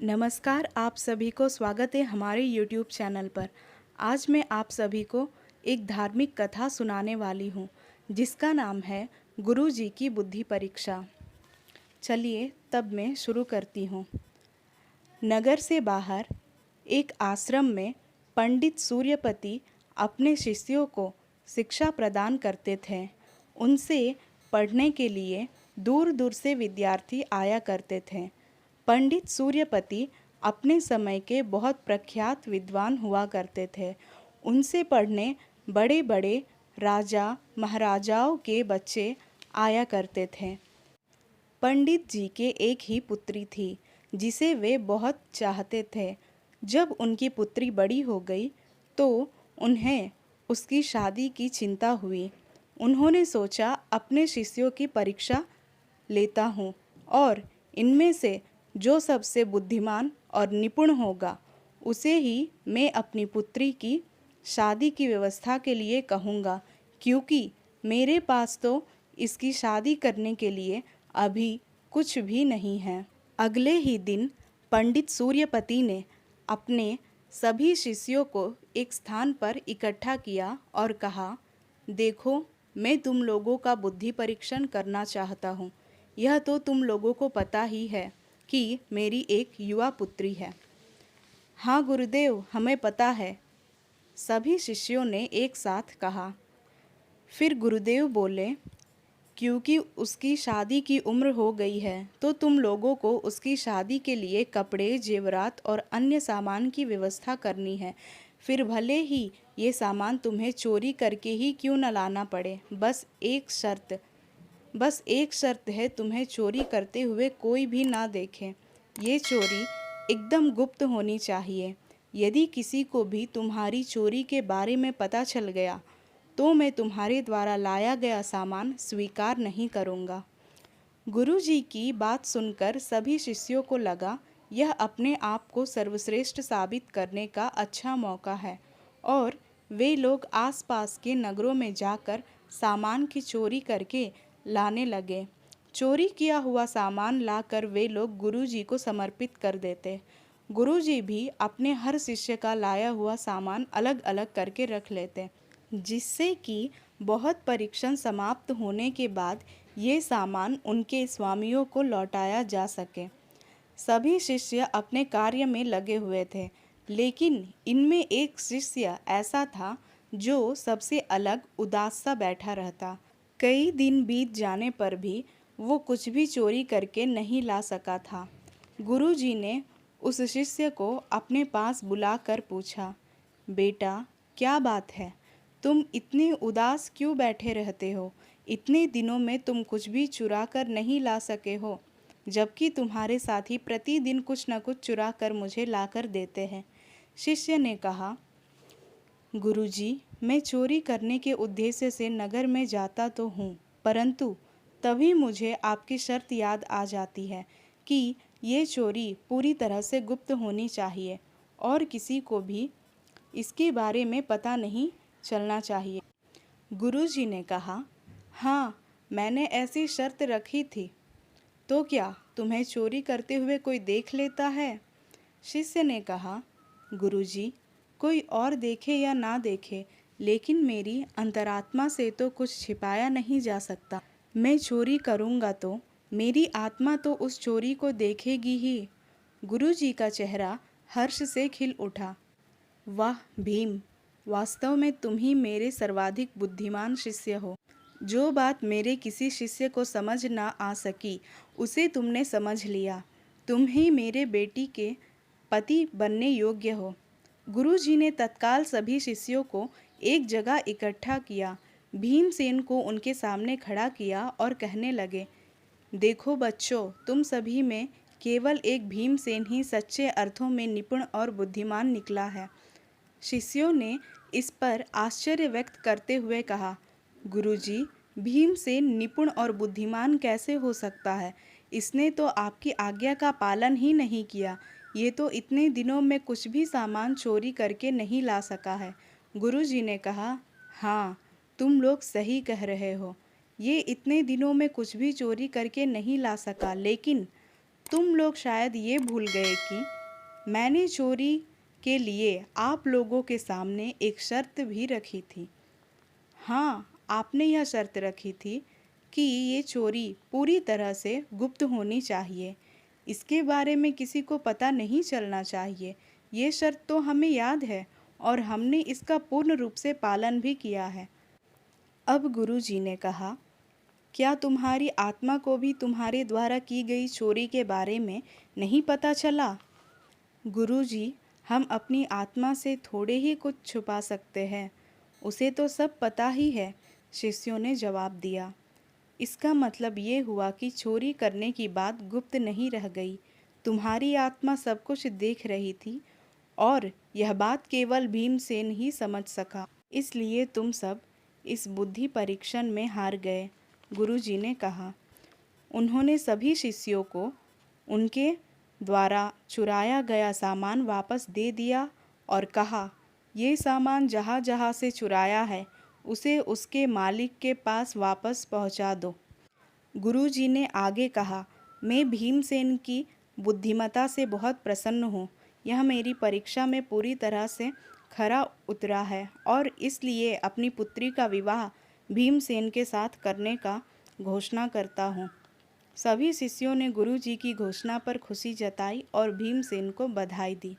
नमस्कार, आप सभी को स्वागत है हमारे YouTube चैनल पर। आज मैं आप सभी को एक धार्मिक कथा सुनाने वाली हूँ, जिसका नाम है गुरु जी की बुद्धि परीक्षा। चलिए तब मैं शुरू करती हूँ। नगर से बाहर एक आश्रम में पंडित सूर्यपति अपने शिष्यों को शिक्षा प्रदान करते थे। उनसे पढ़ने के लिए दूर दूर से विद्यार्थी आया करते थे। पंडित सूर्यपति अपने समय के बहुत प्रख्यात विद्वान हुआ करते थे। उनसे पढ़ने बड़े बड़े राजा महाराजाओं के बच्चे आया करते थे। पंडित जी के एक ही पुत्री थी, जिसे वे बहुत चाहते थे। जब उनकी पुत्री बड़ी हो गई तो उन्हें उसकी शादी की चिंता हुई। उन्होंने सोचा, अपने शिष्यों की परीक्षा लेता हूँ और इनमें से जो सबसे बुद्धिमान और निपुण होगा उसे ही मैं अपनी पुत्री की शादी की व्यवस्था के लिए कहूँगा, क्योंकि मेरे पास तो इसकी शादी करने के लिए अभी कुछ भी नहीं है। अगले ही दिन पंडित सूर्यपति ने अपने सभी शिष्यों को एक स्थान पर इकट्ठा किया और कहा, देखो, मैं तुम लोगों का बुद्धि परीक्षण करना चाहता हूँ। यह तो तुम लोगों को पता ही है कि मेरी एक युवा पुत्री है। हाँ गुरुदेव, हमें पता है, सभी शिष्यों ने एक साथ कहा। फिर गुरुदेव बोले, क्योंकि उसकी शादी की उम्र हो गई है तो तुम लोगों को उसकी शादी के लिए कपड़े, जेवरात और अन्य सामान की व्यवस्था करनी है। फिर भले ही ये सामान तुम्हें चोरी करके ही क्यों न लाना पड़े। बस एक शर्त है, तुम्हें चोरी करते हुए कोई भी ना देखे। ये चोरी एकदम गुप्त होनी चाहिए। यदि किसी को भी तुम्हारी चोरी के बारे में पता चल गया तो मैं तुम्हारे द्वारा लाया गया सामान स्वीकार नहीं करूँगा। गुरु जी की बात सुनकर सभी शिष्यों को लगा, यह अपने आप को सर्वश्रेष्ठ साबित करने का अच्छा मौका है, और वे लोग आसपास के नगरों में जाकर सामान की चोरी करके लाने लगे। चोरी किया हुआ सामान लाकर वे लोग गुरु जी को समर्पित कर देते। गुरु जी भी अपने हर शिष्य का लाया हुआ सामान अलग अलग करके रख लेते, जिससे कि बहुत परीक्षण समाप्त होने के बाद ये सामान उनके स्वामियों को लौटाया जा सके। सभी शिष्य अपने कार्य में लगे हुए थे, लेकिन इनमें एक शिष्य ऐसा था जो सबसे अलग उदास सा बैठा रहता। कई दिन बीत जाने पर भी वो कुछ भी चोरी करके नहीं ला सका था। गुरु जी ने उस शिष्य को अपने पास बुलाकर पूछा, बेटा, क्या बात है? तुम इतने उदास क्यों बैठे रहते हो? इतने दिनों में तुम कुछ भी चुरा कर नहीं ला सके हो, जबकि तुम्हारे साथी प्रतिदिन कुछ न कुछ चुरा कर मुझे लाकर देते हैं। शिष्य ने कहा, गुरुजी, मैं चोरी करने के उद्देश्य से नगर में जाता तो हूँ, परंतु तभी मुझे आपकी शर्त याद आ जाती है कि ये चोरी पूरी तरह से गुप्त होनी चाहिए और किसी को भी इसके बारे में पता नहीं चलना चाहिए। गुरुजी ने कहा, हाँ, मैंने ऐसी शर्त रखी थी। तो क्या तुम्हें चोरी करते हुए कोई देख लेता है? शिष्य ने कहा, गुरुजी, कोई और देखे या ना देखे, लेकिन मेरी अंतरात्मा से तो कुछ छिपाया नहीं जा सकता। मैं चोरी करूँगा तो मेरी आत्मा तो उस चोरी को देखेगी ही। गुरुजी का चेहरा हर्ष से खिल उठा। वाह भीम, वास्तव में तुम ही मेरे सर्वाधिक बुद्धिमान शिष्य हो। जो बात मेरे किसी शिष्य को समझ ना आ सकी, उसे तुमने समझ लिया। तुम ही मेरे बेटी के पति बनने योग्य हो। गुरुजी ने तत्काल सभी शिष्यों को एक जगह इकट्ठा किया, भीमसेन को उनके सामने खड़ा किया और कहने लगे, देखो बच्चों, तुम सभी में केवल एक भीमसेन ही सच्चे अर्थों में निपुण और बुद्धिमान निकला है। शिष्यों ने इस पर आश्चर्य व्यक्त करते हुए कहा, गुरुजी, भीमसेन निपुण और बुद्धिमान कैसे हो सकता है? इसने तो आपकी आज्ञा का पालन ही नहीं किया। ये तो इतने दिनों में कुछ भी सामान चोरी करके नहीं ला सका है। गुरुजी ने कहा, हाँ, तुम लोग सही कह रहे हो। ये इतने दिनों में कुछ भी चोरी करके नहीं ला सका, लेकिन तुम लोग शायद ये भूल गए कि मैंने चोरी के लिए आप लोगों के सामने एक शर्त भी रखी थी। हाँ, आपने यह शर्त रखी थी कि ये चोरी पूरी तरह से गुप्त होनी चाहिए। इसके बारे में किसी को पता नहीं चलना चाहिए। ये शर्त तो हमें याद है और हमने इसका पूर्ण रूप से पालन भी किया है। अब गुरुजी ने कहा, क्या तुम्हारी आत्मा को भी तुम्हारे द्वारा की गई चोरी के बारे में नहीं पता चला? गुरुजी, हम अपनी आत्मा से थोड़े ही कुछ छुपा सकते हैं, उसे तो सब पता ही है, शिष्यों ने जवाब दिया। इसका मतलब ये हुआ कि चोरी करने की बात गुप्त नहीं रह गई। तुम्हारी आत्मा सब कुछ देख रही थी और यह बात केवल भीमसेन ही समझ सका। इसलिए तुम सब इस बुद्धि परीक्षण में हार गए, गुरुजी ने कहा। उन्होंने सभी शिष्यों को उनके द्वारा चुराया गया सामान वापस दे दिया और कहा, ये सामान जहाँ जहाँ से चुराया है उसे उसके मालिक के पास वापस पहुँचा दो। गुरुजी ने आगे कहा, मैं भीमसेन की बुद्धिमत्ता से बहुत प्रसन्न हूँ। यह मेरी परीक्षा में पूरी तरह से खरा उतरा है और इसलिए अपनी पुत्री का विवाह भीमसेन के साथ करने का घोषणा करता हूँ। सभी शिष्यों ने गुरुजी की घोषणा पर खुशी जताई और भीमसेन को बधाई दी।